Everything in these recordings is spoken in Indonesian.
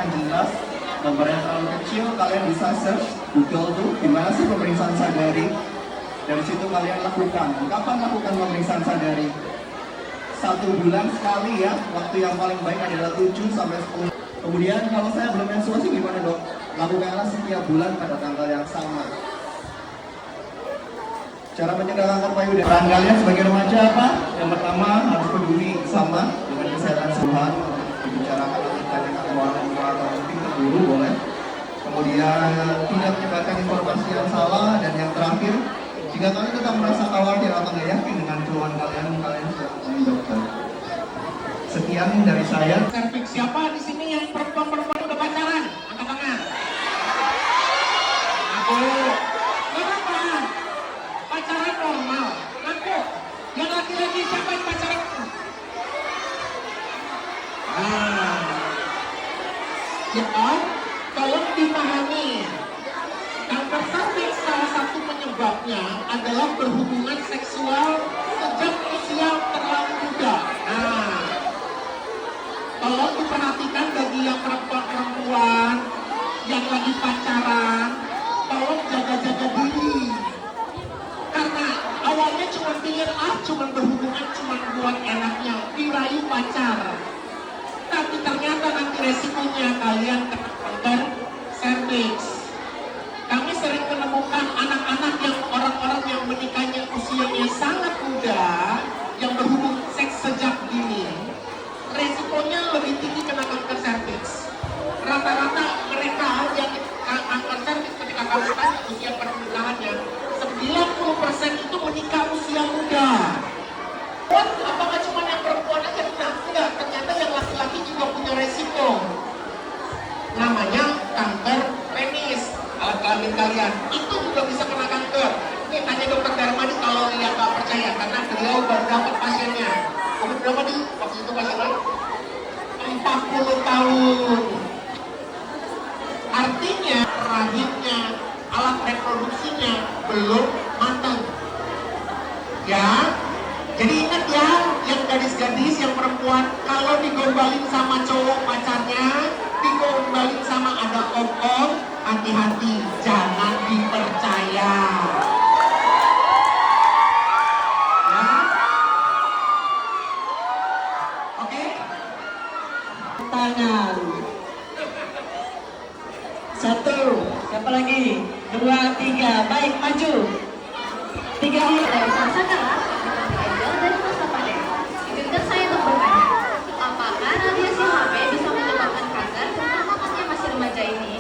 akan jelas. Gambarnya terlalu kecil, kalian bisa search Google tuh gimana sih pemeriksaan sadari. Dari situ kalian lakukan. Kapan lakukan pemeriksaan sadari? 1 bulan sekali ya. Waktu yang paling baik adalah 7 sampai 10. Kemudian kalau saya belum menstruasi gimana dok? Lakukanlah setiap bulan pada tanggal yang sama. Cara mencegah kanker payudara. Peran kalian sebagai remaja apa? Yang pertama harus peduli sama dengan kesehatan suhan. Membicarakan atau ditanyakan keuangan atau mungkin ke guru boleh. Kemudian tidak menyebarkan informasi yang salah, dan yang terakhir, jika kalian tetap merasa khawatir atau nggak yakin dengan keluhan kalian sudah hubungi dokter. Sekian dari saya. Serviks siapa di sini yang perempuan udah pacaran? Angkat tangan. Aku. Gak apa-apa. Pacaran normal. Aku. Yang laki-laki siapa yang pacaran? Ya kan? Tolong dipahami. Kanker serviks salah satu penyebabnya adalah berhubungan seksual sejak usia terlalu muda. Tolong diperhatikan bagi yang perempuan yang lagi pacaran, tolong jaga-jaga diri. Karena awalnya cuma pikir cuma berhubungan cuma buat enaknya, dirayu pacar. Tapi ternyata nanti resikonya kalian kena kanker serviks. Kami sering menemukan anak-anak yang orang-orang yang menikahnya usianya sangat muda, yang berhubung seks sejak dini, resikonya lebih tinggi kena kanker serviks. Rata-rata mereka yang kanker serviks ketika kami tanya usia pernikahannya, 90% itu menikah usia muda. Apakah cuma yang perempuan aja? Enggak, ternyata yang laki-laki juga punya resiko. Namanya kanker penis. Alat kelamin kalian itu juga bisa kena kanker. Nih tanya dokter Darmadi kalau dia nggak percaya, karena beliau baru dapat pasiennya. Umur berapa nih waktu itu pasiennya? 40 tahun. Artinya rahimnya, alat reproduksinya belum matang. Ya, jadi ingat ya, yang gadis-gadis, yang perempuan, kalau digombalin sama cowok pacarnya, digombalin sama ada om-om, hati-hati, jangan dipercaya. Ya, oke? Tangan. 1, siapa lagi? 2, 3, baik, maju. 3 orang. Dari Sarsaka, Angel dari Masapada. Izinkan saya untuk bertanya, apakah radiasi HB bisa menyebabkan kanker, terutama kan yang masih remaja ini?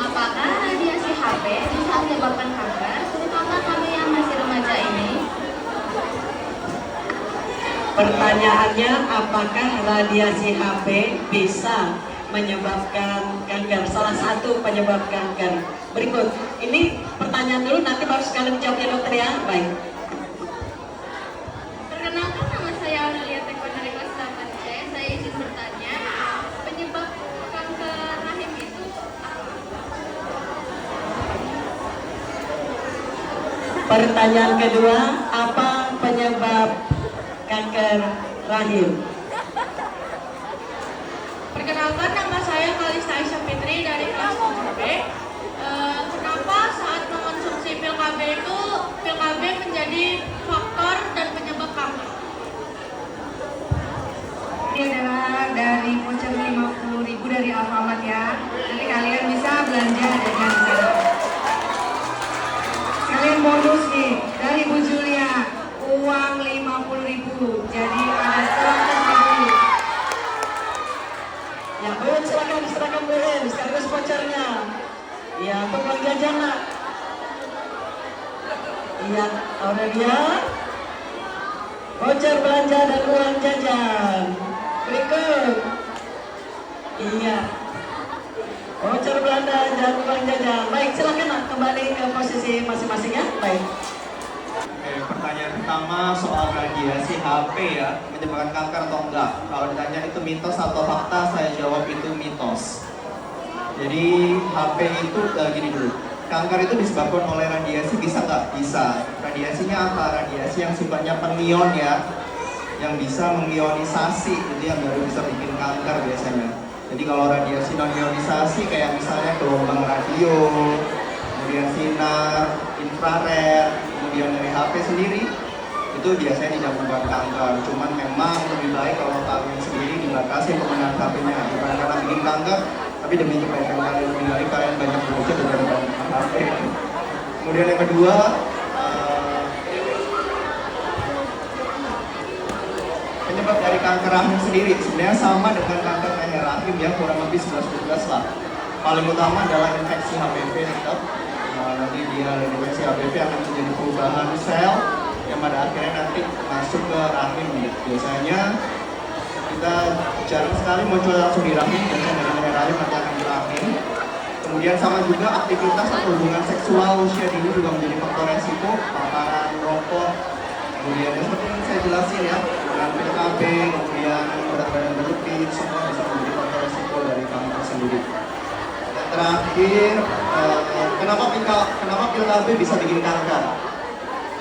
Apakah radiasi HB bisa menyebabkan kanker, terutama kami yang masih remaja ini? Pertanyaannya, apakah radiasi HB bisa menyebabkan kanker? Salah satu penyebab kanker. Berikut, ini pertanyaan dulu, nanti baru sekali menjawabnya dokter ya. Baik. Perkenalkan, nama saya Aurelia Tekono dari kelas 8C. Saya izin bertanya, penyebab kanker rahim itu apa? Pertanyaan kedua, apa penyebab kanker rahim? Perkenalkan, nama saya Kalista Aisyah Fitri dari kelas 7B. Kenapa saat mengonsumsi pil KB itu pil KB menjadi faktor dan penyebab kanker? Ini adalah dari voucher 50.000 dari Alfamart ya. Nanti kalian bisa belanja dengan sana. Kalian bonus nih dari Bu Julia, uang 50.000. Jadi ada 100.000. Ya, Bu, silakan Bu, sekaligus vouchernya. Ya, untuk uang jajan nak. Iya, Aurelia. Voucher belanja dan uang jajan. Berikut. Iya. Voucher belanja dan uang jajan. Baik, silakan nak kembali ke posisi masing-masing ya. Baik. Oke, pertanyaan pertama soal radiasi HP ya, menyebabkan kanker atau enggak? Kalau ditanya itu mitos atau fakta, saya jawab itu mitos. Jadi HP itu gini dulu, kanker itu disebabkan oleh radiasi, bisa nggak? Bisa. Radiasinya apa? Radiasi yang sifatnya penion ya, yang bisa mengionisasi, itu yang baru bisa bikin kanker biasanya. Jadi kalau radiasi non ionisasi kayak misalnya gelombang radio, kemudian sinar infrared, kemudian dari HP sendiri, itu biasanya tidak membuat kanker. Cuman memang lebih baik kalau kalian sendiri dibatasi penggunaan HP-nya, bukan karena bikin kanker, tapi demi kebaikan kalian, lebih baik kalian banyak belajar daripada banyak HP. Kemudian yang kedua, penyebab dari kanker rahim sendiri sebenarnya sama dengan kanker leher rahim ya, kurang lebih 11-12 lah. Paling utama adalah infeksi HPV tetap. Nanti dia infeksi HPV akan terjadi perubahan sel yang pada akhirnya nanti masuk ke rahim. Biasanya kita jarang sekali muncul langsung di rahim, biasanya dari leher rahim nanti akan di rahim. Kemudian sama juga aktivitas atau hubungan seksual usia dini juga menjadi faktor resiko, paparan rokok. Kemudian seperti yang saya jelasin ya, dengan PKB, kemudian berat badan berlebih, semua bisa menjadi faktor resiko dari kanker sendiri. Dan terakhir, kenapa pil KB bisa bikin kanker?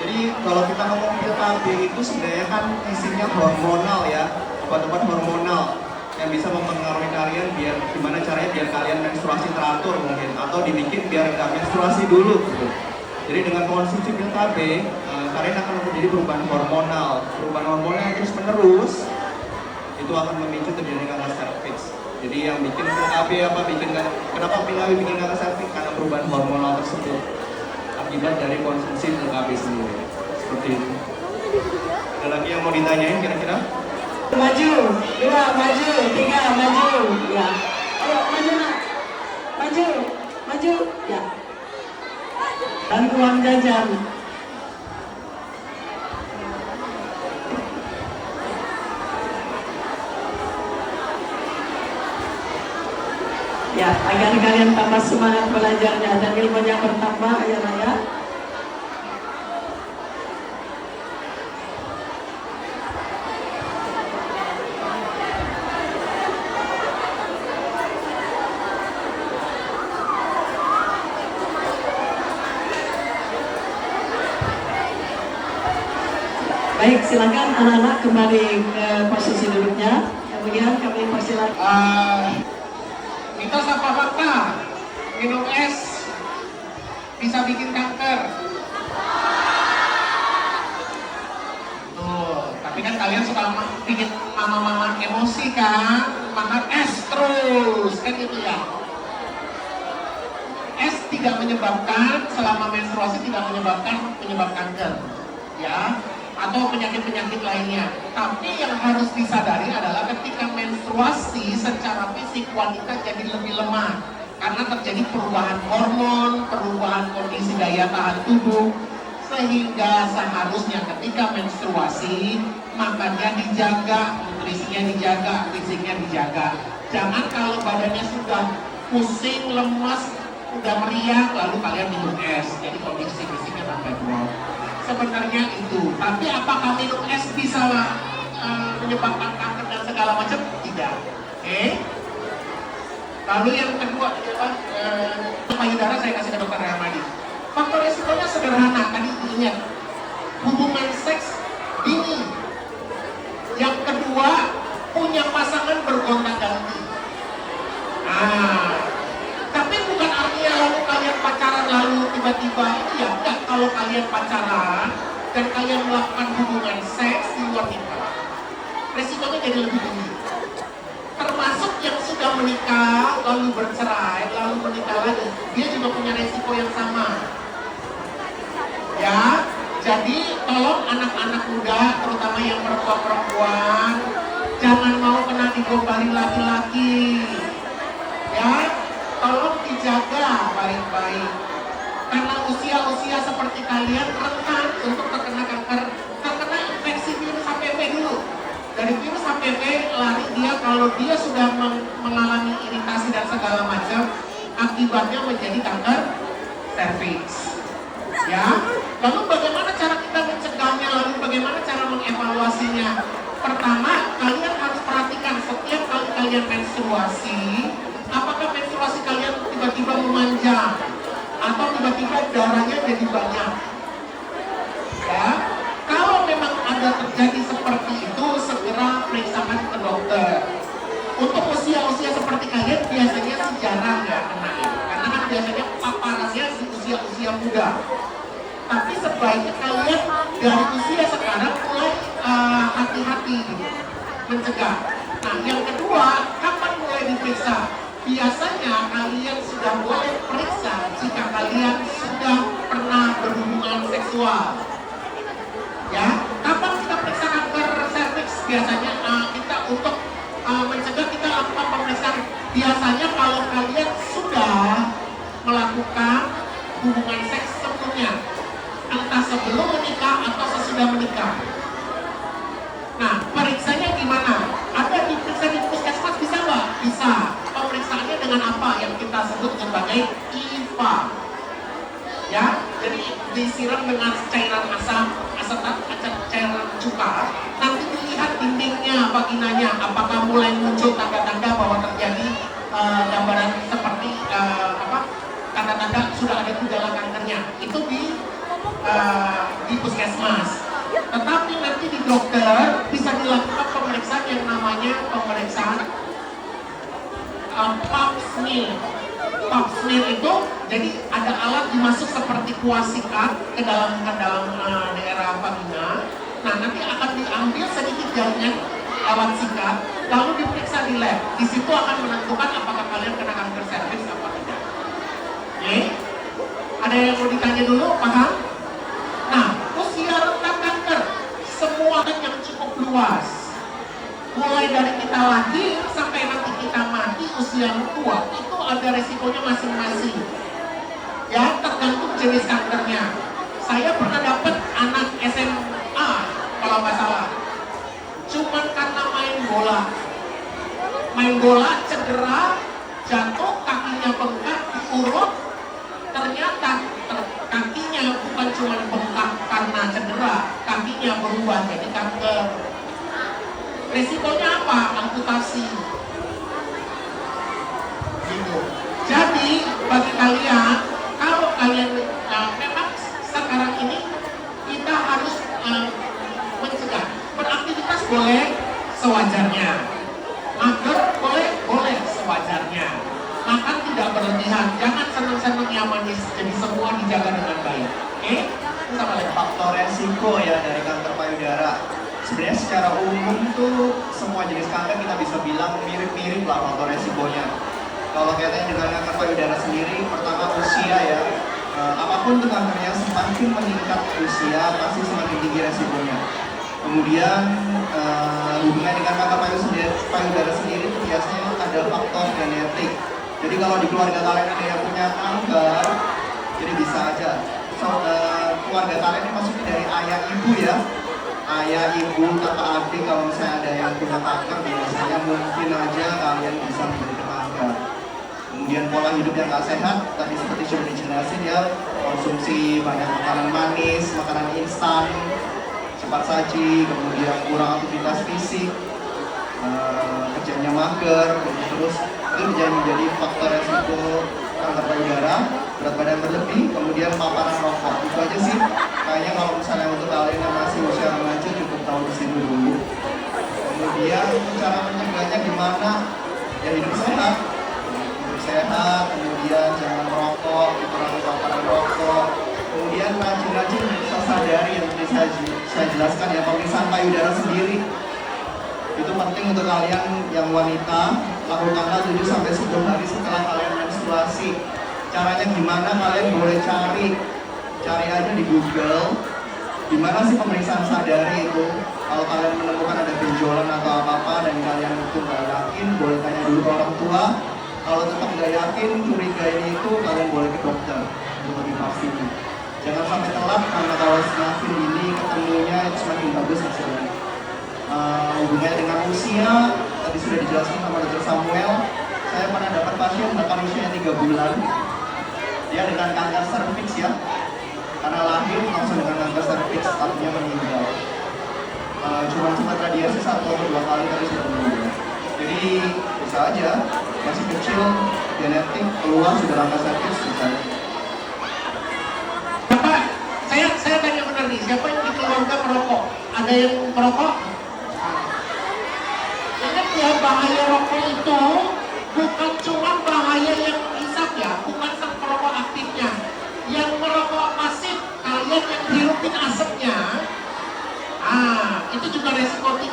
Jadi kalau kita ngomong pil KB itu sebenarnya kan isinya hormonal ya, obat-obat hormonal yang bisa mempengaruhi kalian biar gimana caranya biar kalian menstruasi teratur mungkin, atau dibikin biar nggak menstruasi dulu gitu. Jadi dengan konsumsi pil KB, kalian akan terjadi perubahan hormonal. Perubahan hormonal yang terus menerus itu akan memicu terjadi kanker serviks. Jadi yang bikin pil KB kenapa pil KB bikin kanker serviks? Karena perubahan hormonal tersebut akibat dari konsumsi pil KB sendiri. Seperti itu. Ada lagi yang mau ditanyain kira-kira? Maju, 2, maju, 3, maju, ya. Ayo maju nak, maju, ya. Dan uang jajan. Ya, agar kalian tambah semangat belajarnya dan ilmunya bertambah, ya. Baik, silakan anak-anak kembali ke posisi duduknya. Kemudian kami persilakan. Mitos apa fakta? Minum es bisa bikin kanker. Tuh, tapi kan kalian suka bikin mama-mama emosi kan? Makan es terus, kan itu ya. Es tidak menyebabkan, selama menstruasi tidak menyebabkan penyebab kanker. Ya, atau penyakit-penyakit lainnya. Tapi yang harus disadari adalah ketika menstruasi secara fisik wanita jadi lebih lemah karena terjadi perubahan hormon, perubahan kondisi daya tahan tubuh, sehingga seharusnya ketika menstruasi makannya dijaga, nutrisinya dijaga, fisiknya dijaga. Jangan kalau badannya sudah pusing, lemas, udah meriang lalu kalian minum es, jadi kondisi fisiknya sampai drop. Sebenarnya itu, tapi apakah minum es bisa menyebabkan kanker dan segala macam? Tidak. Oke. Lalu yang kedua adalah payudara, saya kasih ke Dr. Rahmadi. Faktor resikonya sederhana, tadi ingat hubungan seks dini. Yang kedua, punya pasangan bergonta-ganti. Tapi bukan artinya lalu kalian pacaran lalu tiba-tiba ya enggak. Kalau kalian pacaran dan kalian melakukan hubungan seks di luar nikah, resikonya jadi lebih tinggi. Termasuk yang sudah menikah lalu bercerai lalu menikah lagi, dia juga punya resiko yang sama. Ya, jadi tolong anak-anak muda, terutama yang perempuan-perempuan, jangan mau kena digombalin laki-laki. Ya, tolong dijaga baik-baik. Karena usia-usia seperti kalian rentan untuk terkena kanker, terkena infeksi virus HPV dulu. Dari virus HPV lari dia kalau dia sudah mengalami iritasi dan segala macam, akibatnya menjadi kanker serviks. Ya, lalu bagaimana cara kita mencegahnya? Lalu bagaimana cara mengevaluasinya? Pertama, kalian harus perhatikan setiap kali kalian menstruasi, apakah menstruasi kalian tiba-tiba memanjang atau tiba-tiba darahnya jadi banyak. jarang ya kena ya. Karena kan biasanya paparannya di usia-usia muda. Tapi sebaiknya kalian dari usia sekarang mulai hati-hati gitu, mencegah. Nah, yang kedua, kapan mulai diperiksa? Biasanya kalian sudah mulai periksa jika kalian sudah pernah berhubungan seksual. Ya, kapan kita periksa kanker serviks? Biasanya kita untuk mencegah kita lakukan pemeriksaan. Biasanya kalau kalian sudah melakukan hubungan seks sebelumnya, entah sebelum menikah atau sesudah menikah. Nah, periksanya gimana? Ada diperiksa di puskesmas, bisa nggak? Bisa. Pemeriksaannya dengan apa? Yang kita sebut sebagai IVA. Ya, jadi disiram dengan cairan asetat, cairan cuka. Nanti dilihat dindingnya, vaginanya, apakah mulai muncul tanda-tanda bahwa terjadi gambaran seperti tanda-tanda sudah ada gejala kankernya. Itu di puskesmas. Tetapi nanti di dokter bisa dilakukan pemeriksaan yang namanya pemeriksaan pap smear. Pap smear itu jadi ada alat dimasuk seperti kuas sikat ke dalam daerah vagina. Nah, nanti akan diambil sedikit jaringan alat sikat, lalu diperiksa di lab. Di situ akan menentukan apakah kalian kena kanker serviks apa tidak. Oke? Ada yang mau ditanya dulu? Paham? Nah, usia rentan kanker semua yang cukup luas. Mulai dari kita lahir sampai nanti kita mati usia tua itu ada resikonya masing-masing. Ya, tergantung jenis kankernya. Saya pernah dapat anak SMA kalau nggak salah. Cuman karena main bola cedera, jatuh, kakinya bengkak, diurut. Ternyata kakinya bukan cuma bengkak karena cedera, kakinya berubah jadi kanker. Resikonya apa? Amputasi. Gitu. Jadi bagi kalian, kalau kalian memang sekarang ini kita harus mencegah. Beraktivitas boleh sewajarnya, mager boleh sewajarnya. Makan tidak berlebihan, jangan senang-senangnya manis, jadi semua dijaga dengan baik. Oke? Sama lagi. Faktor resiko ya dari kanker payudara. Sebenarnya secara umum tuh semua jenis kanker kita bisa bilang mirip-mirip lah faktor resikonya. Kalau kaitannya dengan kanker payudara sendiri, pertama usia ya. Apapun itu kankernya, semakin meningkat usia pasti semakin tinggi resikonya. Kemudian hubungan dengan kanker payudara sendiri itu biasanya ada faktor genetik. Jadi kalau di keluarga kalian ada yang punya kanker, jadi bisa aja. Keluarga kalian ini maksudnya dari ayah ibu ya. Ayah, ibu, kakak, adik, kalau misalnya ada yang punya kanker, biasanya mungkin aja kalian bisa menderita kanker. Kemudian pola hidup yang gak sehat, tadi seperti sudah dijelasin ya, konsumsi banyak makanan manis, makanan instan, cepat saji, kemudian kurang aktivitas fisik, kerjanya mager, terus itu menjadi faktor resiko kanker payudara, berat badan berlebih, kemudian paparan rokok. Itu aja sih. Kayaknya kalau misalnya untuk kalian yang masih usia remaja cukup tahu di sini dulu. Kemudian cara mencegahnya gimana? Ya hidup sehat, kemudian jangan merokok, dikurangi paparan rokok. Kemudian rajin-rajin bisa sadari yang tadi saya jelaskan ya, pemeriksaan payudara sendiri. Itu penting untuk kalian yang wanita, lakukanlah 7-10 hari setelah kalian menstruasi. Caranya gimana? Kalian boleh cari aja di Google gimana sih pemeriksaan sadari itu. Kalau kalian menemukan ada benjolan atau apa-apa dan kalian itu nggak yakin, boleh tanya dulu ke orang tua. Kalau tetap nggak yakin, curiga ini itu, kalian boleh ke dokter untuk lebih pasti. Jangan sampai telat, karena kalau semakin dini ketemunya itu semakin bagus hasilnya. Hubungannya dengan usia, tadi sudah dijelaskan sama Dr. Samuel. Saya pernah dapat pasien bahkan usianya 3 bulan, dia dengan kanker serviks ya, karena lahir langsung dengan kanker serviks, artinya meninggal. Cuma sempat radiasi 1 atau 2 kali tadi sudah meninggal. Jadi bisa aja, masih kecil, genetik, keluar sudah kanker serviks, bisa. Bapak, saya tanya benar nih, siapa yang di keluarga merokok? Ada yang merokok? Ingat ya, bahaya rokok itu bukan cuma bahaya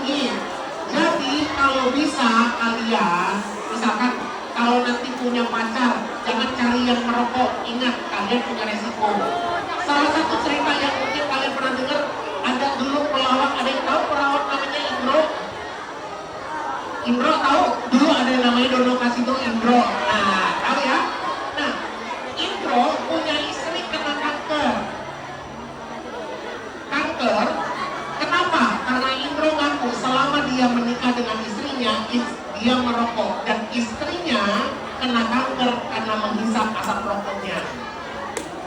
begini. Jadi kalau bisa kalian, misalkan kalau nanti punya pacar, jangan cari yang merokok. Ingat, kalian punya resiko. Salah satu cerita yang mungkin kalian pernah dengar, ada dulu pelawak, ada yang tahu pelawak namanya Indro? Indro tahu? Dulu ada yang namanya Dono Kasino Indro. Nah, tahu ya? Nah, Indro punya istri kena kanker. Kanker, kenapa? Karena Indro ngaku selama dia menikah dengan istrinya, dia merokok dan istrinya kena kanker karena menghisap asap rokoknya.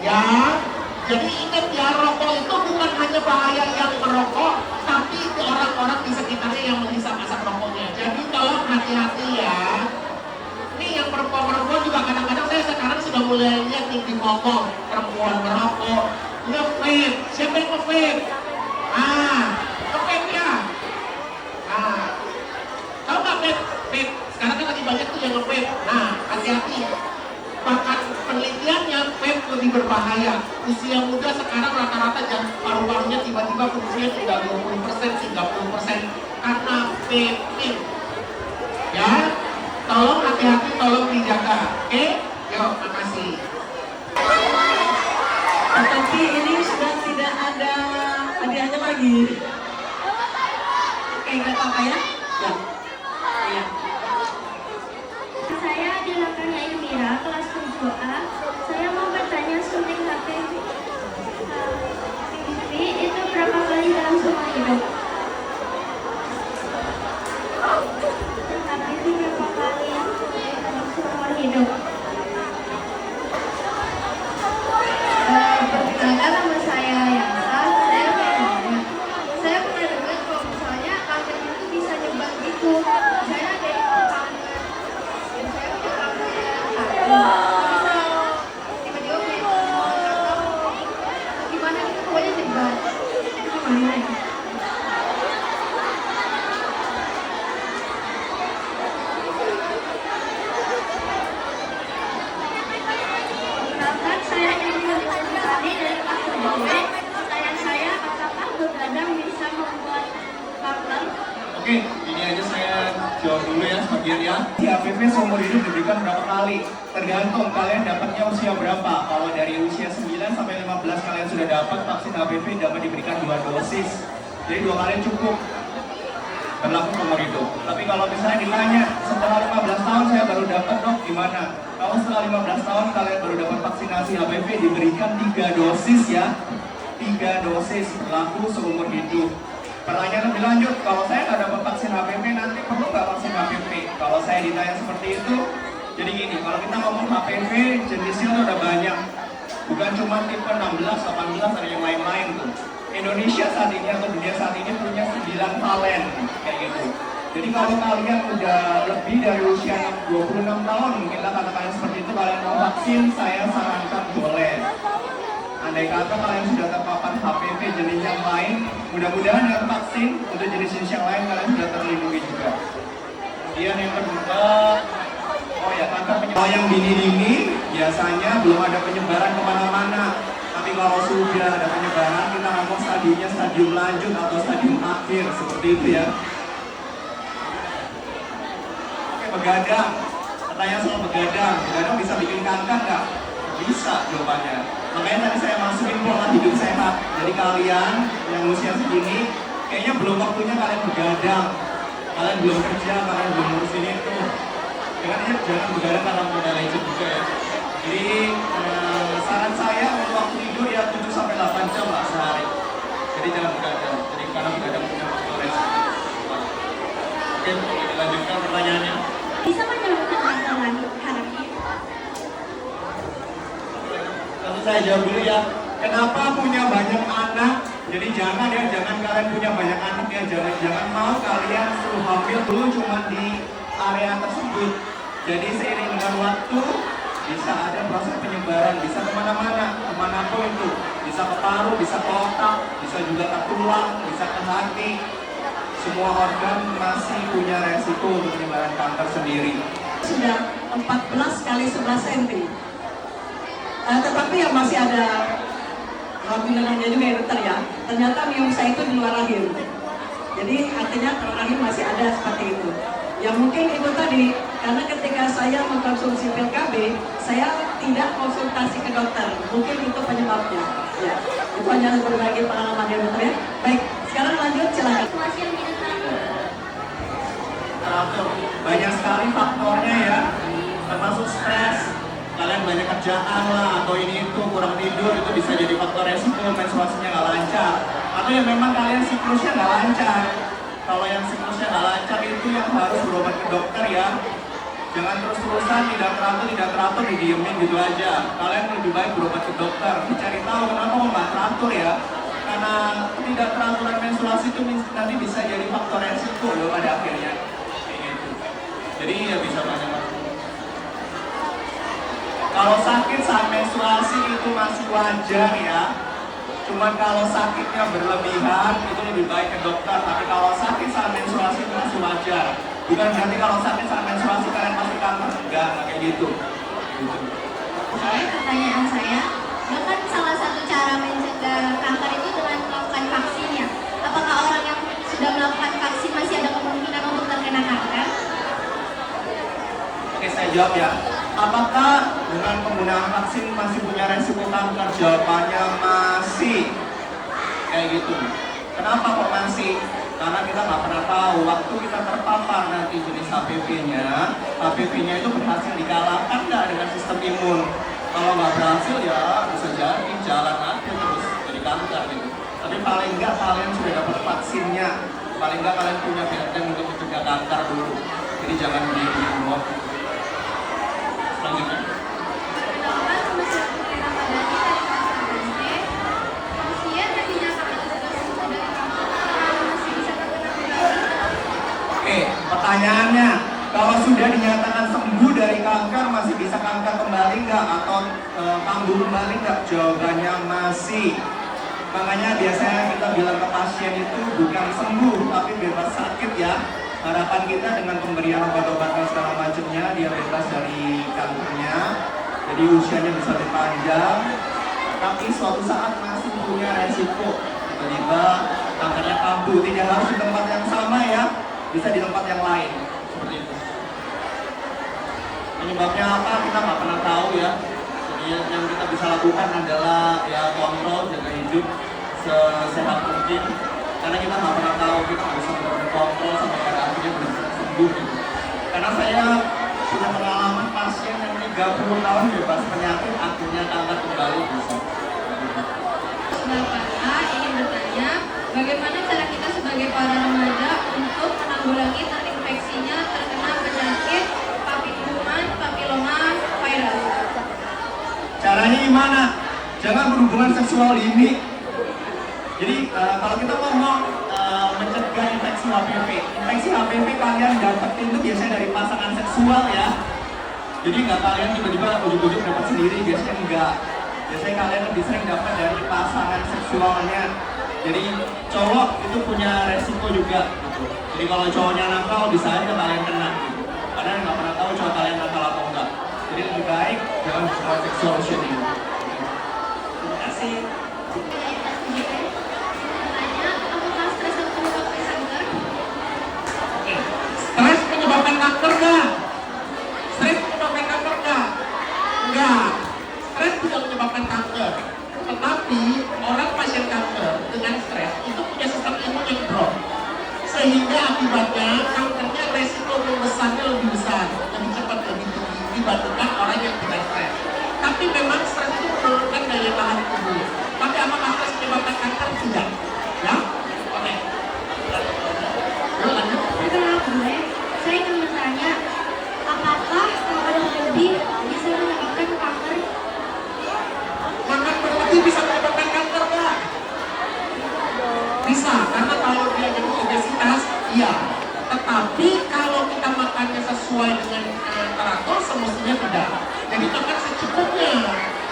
Ya, jadi ingat ya, rokok itu bukan hanya bahaya yang merokok, tapi orang-orang di sekitarnya yang menghisap asap rokoknya. Jadi tolong hati-hati ya. Ini yang perempuan-perempuan juga kadang-kadang saya sekarang sudah mulai lihat nih di ngomong perempuan merokok, nge-vape. Siapa yang nge-vape? Nge-vape ya. Tahu nggak vape? Sekarang kan lagi banyak tuh yang nge-vape. Nah, hati-hati. Bahkan penelitiannya vape lebih berbahaya. Usia muda sekarang rata-rata paru-parunya tiba-tiba fungsinya tinggal 20%, 30% karena vaping. Ya, tolong hati-hati, tolong dijaga. Oke? Yuk, makasih. Tetapi ini sudah tidak ada hadiahnya lagi. Oke, nggak apa-apa ya? Ya. Iya. Saya Dilakanya Ilmira, kelas 7A. Saya mau bertanya suntik HPV itu berapa kali dalam seumur hidup? HPV berapa kali dalam seumur hidup? Perkenalkan, nama saya Yansa. Saya pernah dengar kalau misalnya kanker itu bisa nyebar gitu. Saya ada yang kanker. Saya punya kanker tiba-tiba gimana gitu, pokoknya nyebar. Gimana ya? Perkenalkan, saya Tani dari kelas 7B. Pertanyaan saya, apakah begadang bisa membuat kanker? Oke, ini aja saya jawab dulu ya sebagian ya. Di HPV seumur hidup diberikan berapa kali? Tergantung kalian dapatnya usia berapa. Kalau dari usia 9 sampai 15 kalian sudah dapat vaksin HPV, dapat diberikan 2 dosis. Jadi 2 kali cukup. Berlaku seumur hidup. Tapi kalau misalnya ditanya, setelah 15 tahun saya baru dapat, dok, gimana? Kalau setelah 15 tahun kalian baru dapat vaksinasi HPV, diberikan 3 dosis ya. 3 dosis berlaku seumur hidup. Pertanyaan lebih lanjut, kalau saya nggak dapat vaksin HPV, nanti perlu nggak vaksin HPV? Kalau saya ditanya seperti itu, jadi gini, kalau kita ngomong HPV, jenisnya tuh ada banyak. Bukan cuma tipe 16, 18, ada yang lain-lain tuh. Indonesia saat ini atau dunia saat ini punya 9 valen, kayak gitu. Jadi kalau kalian udah lebih dari usia 26 tahun, mungkin lah kata kalian seperti itu, kalian mau vaksin, saya sarankan boleh. Andai kata kalian sudah terpapar HPV jenis yang lain, mudah-mudahan dengan vaksin untuk jenis-jenis yang lain kalian sudah terlindungi juga. Kemudian yang kedua, kanker penyebaran. Kalau yang dini-dini biasanya belum ada penyebaran kemana-mana. Tapi kalau sudah ada penyebaran, kita ngomong stadiumnya stadium lanjut atau stadium akhir, seperti itu ya. Oke, begadang. Pertanyaan soal begadang. Begadang bisa bikin kanker nggak? Bisa jawabannya. Makanya tadi saya masukin pola hidup sehat. Jadi kalian yang usia segini, kayaknya belum waktunya kalian begadang. Kalian belum kerja, kalian belum ngurusin itu. Jangan begadang karena modal lecet juga ya. Jadi saran saya untuk waktu tidur ya 7-8 jam lah sehari. Jadi jangan begadang. Jadi karena begadang punya faktor resiko. Oke, dilanjutkan pertanyaannya. Bisa menyebabkan kanker hati? Lalu saya jawab dulu ya. Kenapa punya banyak anak? Jadi jangan kalian punya banyak anak ya. Jangan mau kalian suruh hamil dulu cuma di area tersebut. Jadi seiring dengan waktu bisa ada proses penyebaran, bisa kemana-mana, kemanapun itu, bisa ke paru, bisa ke otak, bisa juga ke tulang, bisa ke hati. Semua organ masih punya resiko untuk penyebaran kanker sendiri. Sudah 14 kali 11 cm. Tetapi yang masih ada binatangnya juga ya dokter ya. Ternyata miom saya itu di luar rahim. Jadi artinya kurang masih ada seperti itu. Ya mungkin itu tadi, karena ketika saya mengkonsumsi pil KB, saya tidak konsultasi ke dokter. Mungkin itu penyebabnya. Ya, itu hanya berbagi pengalaman ya dokter ya. Baik, sekarang lanjut silakan. Situasi yang tidak Teratur. Banyak sekali faktornya ya, termasuk stres. Kalian banyak kerjaan lah, atau ini itu kurang tidur, itu bisa jadi faktor resiko menstruasinya nggak lancar. Atau yang memang kalian siklusnya nggak lancar. Kalau yang siklusnya nggak lancar itu yang harus berobat ke dokter ya. Jangan terus-terusan tidak teratur didiemin gitu aja. Kalian lebih baik berobat ke dokter, dicari tahu kenapa kok nggak teratur ya. Karena tidak teraturan menstruasi itu nanti bisa jadi faktor resiko loh pada akhirnya. Kayak gitu. Jadi ya bisa banyak. Kalau sakit saat menstruasi itu masih wajar ya. Cuman kalau sakitnya berlebihan itu lebih baik ke dokter. Tapi kalau sakit saat menstruasi itu masih wajar. Bukan berarti kalau sakit saat menstruasi kalian pasti kanker. Enggak kayak gitu. Pertanyaan saya, kan salah satu cara mencegah kanker itu dengan melakukan vaksin ya. Apakah orang yang sudah melakukan vaksin masih ada kemungkinan untuk terkena kanker? Oke, saya jawab ya. Apakah dengan penggunaan vaksin masih punya resiko kanker? Jawabannya masih. Kayak gitu. Kenapa kok masih? Karena kita nggak pernah tahu waktu kita terpapar nanti jenis HPV-nya itu berhasil dikalahkan nggak dengan sistem imun. Kalau nggak berhasil ya bisa jadi jalan aja terus jadi kanker gitu. Tapi paling nggak kalian sudah dapat vaksinnya. Paling nggak kalian punya benteng untuk mencegah kanker dulu. Jadi jangan di-remove. Selanjutnya. Pertama, kemiskinan pada kita di kelas 8C, usia dan dinyatakan sudah sembuh dari kanker, masih bisa terkena kembali. Oke, pertanyaannya, kalau sudah dinyatakan sembuh dari kanker, masih bisa kanker kembali nggak? Atau kambuh kembali nggak? Jawabannya masih. Makanya biasanya kita bilang ke pasien itu bukan sembuh, tapi bebas sakit ya. Harapan kita dengan pemberian obat-obat dan segala macamnya, dia bebas dari kankernya, jadi usianya bisa lebih panjang. Tapi suatu saat masih punya resiko, tiba-tiba kankernya kambuh. Tidak harus di tempat yang sama ya, bisa di tempat yang lain, seperti itu. Penyebabnya apa kita nggak pernah tahu ya. Jadi yang kita bisa lakukan adalah ya kontrol, jaga hidup sesehat mungkin. Karena kita nggak pernah tahu, kita nggak bisa kontrol sampai pada akhirnya benar-benar sembuh gitu. Karena saya punya pengalaman pasien yang 30 tahun bebas penyakit, akhirnya kanker kembali bisa. Bapak A ingin bertanya, bagaimana cara kita sebagai para remaja untuk menanggulangi terinfeksinya terkena penyakit papiloma virus? Caranya gimana? Jangan berhubungan seksual dini. Jadi kalau kita ngomong mencegah infeksi HPV kalian dapetin itu biasanya dari pasangan seksual ya. Jadi nggak kalian tiba-tiba ujuk-ujuk dapat sendiri, biasanya enggak. Biasanya kalian lebih sering dapat dari pasangan seksualnya. Jadi cowok itu punya resiko juga gitu. Jadi kalau cowoknya nakal bisa aja kalian kena gitu. Karena nggak pernah tahu cowok kalian nakal atau enggak. Jadi lebih baik jangan hubungan seksual usia dini. Terima kasih. Stres menyebabkan kanker nggak? Stres menyebabkan kanker nggak? Enggak. Stres tidak menyebabkan kanker. Tetapi orang pasien kanker dengan stres itu punya sistem imun yang drop. Sehingga akibatnya kankernya resiko membesarnya lebih besar, lebih cepat, lebih tinggi dibandingkan orang yang tidak stres. Tapi memang stres itu menurunkan daya tahan tubuh. Tapi apakah stres menyebabkan kanker? Tidak. Ya? Oke. Lanjut. Saya ingin bertanya, apakah makan berlebih bisa menyebabkan kanker? Makan berlebih bisa menyebabkan kanker nggak? Bisa, karena kalau dia jadi obesitas, iya. Tetapi kalau kita makannya sesuai dengan teratur, semestinya tidak. Jadi makan secukupnya.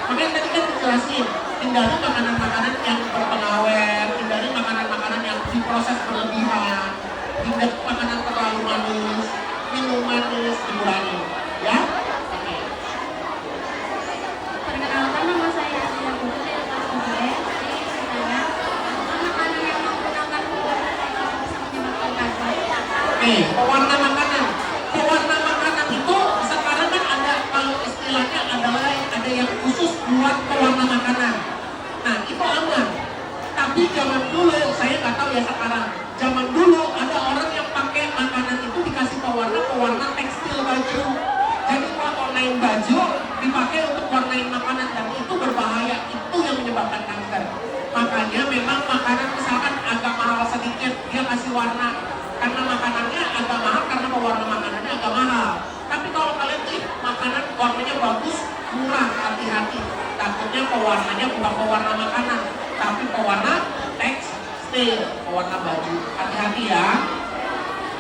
Makanya tadi kan dijelasin, hindari makanan-makanan yang berpengawet, hindari makanan-makanan yang diproses berlebihan, hindari makanan terlalu manis, minum manis dikurangi. Ya? Oke. Perkenalkan, nama saya Asia Putri dari kelas 3. Saya ingin bertanya, apakah makanan yang menggunakan gula bisa Oke, pewarna makanan. Pewarna makanan itu sekarang kan ada, kalau istilahnya adalah ada yang khusus buat pewarna makanan. Nah, itu aman. Tapi zaman dulu, saya nggak tahu ya sekarang. Zaman dulu ada orang yang pakai makanan itu dikasih pewarna tekstil baju. Jadi warnain baju dipakai untuk warnain makanan dan itu berbahaya. Itu yang menyebabkan kanker. Makanya memang makanan misalkan agak mahal sedikit dia kasih warna karena makanannya agak mahal karena pewarna makanannya agak mahal. Tapi kalau kalian lihat makanan warnanya bagus, murah, hati-hati. Takutnya pewarnanya bukan pewarna makanan, tapi pewarna tekstil, pewarna baju. Hati-hati ya.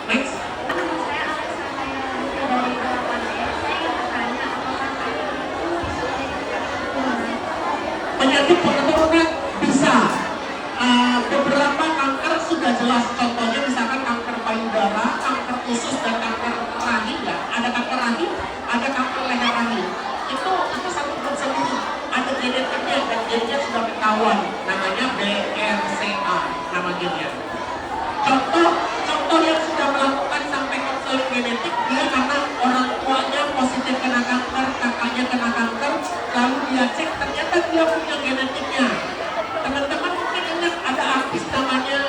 Next. Nama saya Alexandra dari 8E. Saya ingin bertanya apakah kanker itu bisa jadi Penyakit keturunan bisa. Beberapa kanker sudah jelas, contohnya misalkan kanker payudara, kanker usus dan kanker rahim ya. Ada kanker rahim, ada kanker leher rahim. Itu satu grup sendiri. Ada genetiknya dan gennya sudah ketahuan. Namanya BRCA nama gennya. Contoh yang sudah melakukan sampai konseling genetik, dia karena orang tuanya positif kena kanker, kakaknya kena kanker, lalu dia cek ternyata dia punya genetiknya. Teman-teman mungkin ingat ada artis namanya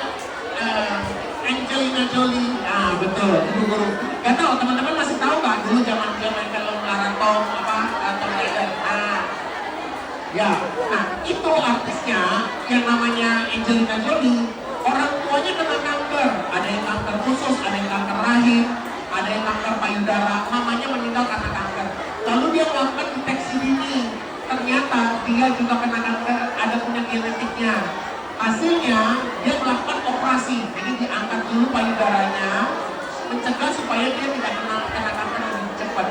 Angelina Jolie. Nah betul, itu guru. Gak tahu teman-teman masih tahu nggak dulu zaman dia main film Marathon Tomb Raider. Ya, nah itu artisnya yang namanya Angelina Jolie. Orang tuanya kena kanker, ada yang kanker usus, ada yang kanker rahim, ada yang kanker payudara, mamanya meninggal karena kanker. Lalu dia melakukan deteksi dini, ternyata dia juga kena kanker, ada punya genetiknya. Hasilnya dia melakukan operasi, jadi diangkat dulu payudaranya, mencegah supaya dia tidak kena kanker lebih cepat.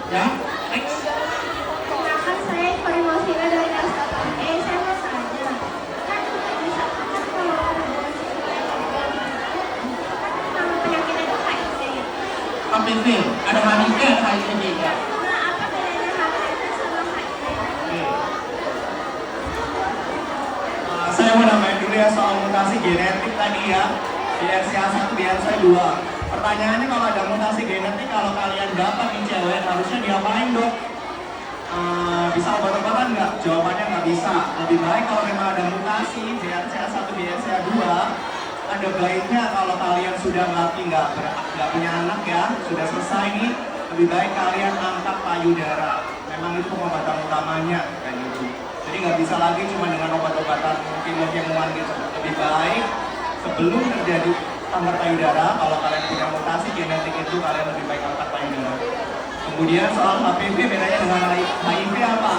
Ya, next. Perkenalkan saya Informasinya dari kelas 8E. Saya mau tanya, kan bisa kan kalau nama penyakitnya itu HIV ya? HPV, ada HIV, ada HIV ya. Nah, apa bedanya HIV sama HIV? Saya mau nambahin dulu ya soal mutasi genetik tadi ya. BRCA1, BRCA2. Pertanyaannya kalau ada mutasi genetik, kalau kalian dapat nih cewek, harusnya diapain dok? Bisa obat-obatan nggak? Jawabannya nggak bisa. Lebih baik kalau memang ada mutasi BRCA1, BRCA2, ada baiknya kalau kalian sudah nggak punya anak ya, sudah selesai nih, lebih baik kalian angkat payudara. Memang itu pengobatan utamanya kayak gitu. Jadi nggak bisa lagi cuma dengan obat-obatan keilmuan gitu. Lebih baik sebelum terjadi kanker payudara, kalau kalian punya mutasi genetik itu kalian lebih baik angkat payudara. Kemudian soal HPV bedanya dengan HIV apa?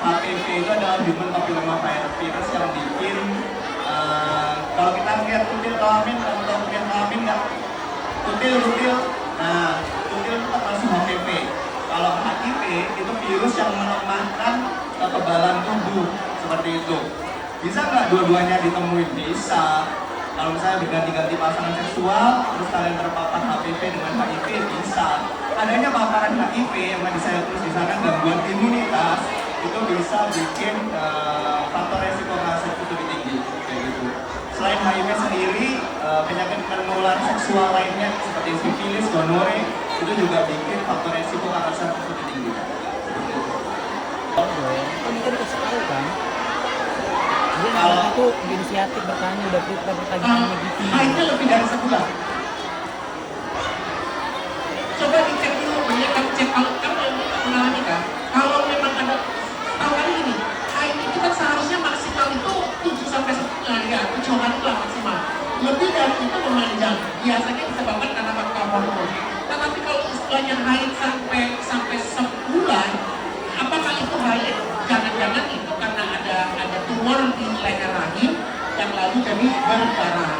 HPV itu adalah human papilloma virus yang bikin kalau kita lihat kutil kelamin, kamu tahu kutil kelamin nggak? Kutil. Nah, kutil itu termasuk HPV. Kalau HIV itu virus yang melemahkan kekebalan tubuh seperti itu. Bisa nggak dua-duanya ditemuin? Bisa. Kalau misalnya berganti-ganti pasangan seksual, terus kalian terpapar HPV dengan HIV, bisa. Adanya paparan HIV yang tadi saya tulis di sana, gangguan imunitas, itu bisa bikin faktor resiko kanker itu lebih tinggi, kayak gitu. Selain HIV sendiri, penyakit menular seksual lainnya seperti sifilis, gonore, itu juga bikin faktor resiko kanker itu lebih tinggi. Kalau itu inisiatif bertanya udah kita pertanyaannya gitu. Haidnya lebih dari sebulan. Coba dicek dulu, banyak kan cek kalau kamu mengalami kan. Kalau memang ada, tahu kan gini, haid itu kan seharusnya maksimal itu 7 sampai 10 ya, 7 hari lah maksimal. Lebih dari itu memanjang, biasanya disebabkan karena faktor hormon. Tetapi kalau istilahnya haid sampai sebulan, apakah itu haid? Jangan-jangan itu karena ada tumor di leher rahim yang lalu jadi berdarah.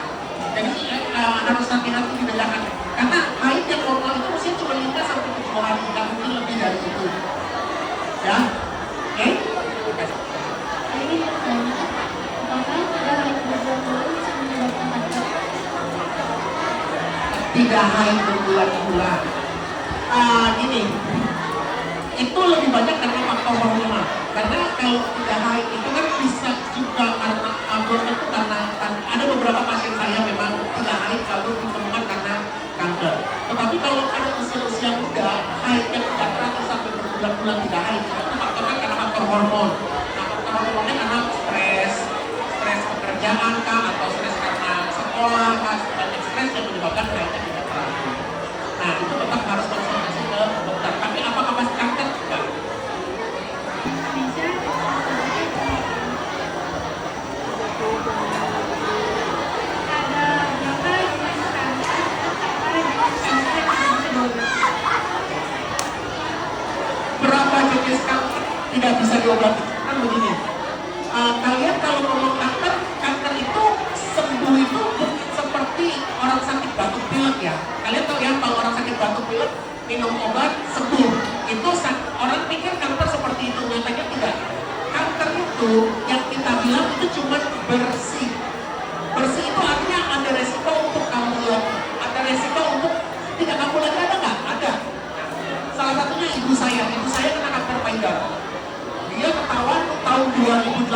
Jadi harus hati-hati dibedakan. Karena haid yang normal itu usia cuma 5 sampai 7 hari, nggak mungkin lebih dari itu. Ya, oke? Saya ingin bertanya, apakah tidak haid berbulan-bulan bisa menyebabkan kanker? Tidak haid berbulan-bulan. Gini, itu lebih banyak karena faktor hormonal. Karena kalau tidak haid itu kan bisa juga karena itu karena ada beberapa pasien saya memang tidak haid lalu ditemukan karena kerjaan kah, atau stres karena sekolah kah, banyak stres yang menyebabkan kanker tidak terapi. Nah, itu tetap harus konsultasi ke dokter. Tapi apakah pasti kanker? Enggak. Bisa. Ada berapa jenis kanker? Apa jenis kanker yang bisa diobati? Berapa jenis kanker tidak bisa diobati? Kan begini, kalian kalau ngomong kanker, kanker itu sembuh itu bukan seperti orang sakit batuk pilek ya. Kalian tahu ya, kalau orang sakit batuk pilek minum obat sembuh, itu orang pikir kanker seperti itu, nyatanya tidak. Kanker itu yang kita bilang itu cuma bersih. Bersih itu artinya ada resiko untuk kambuh, ada resiko untuk tidak kambuh lagi, ada nggak? Ada. Salah satunya ibu saya kena kanker payudara. Dia ketahuan tahun 2008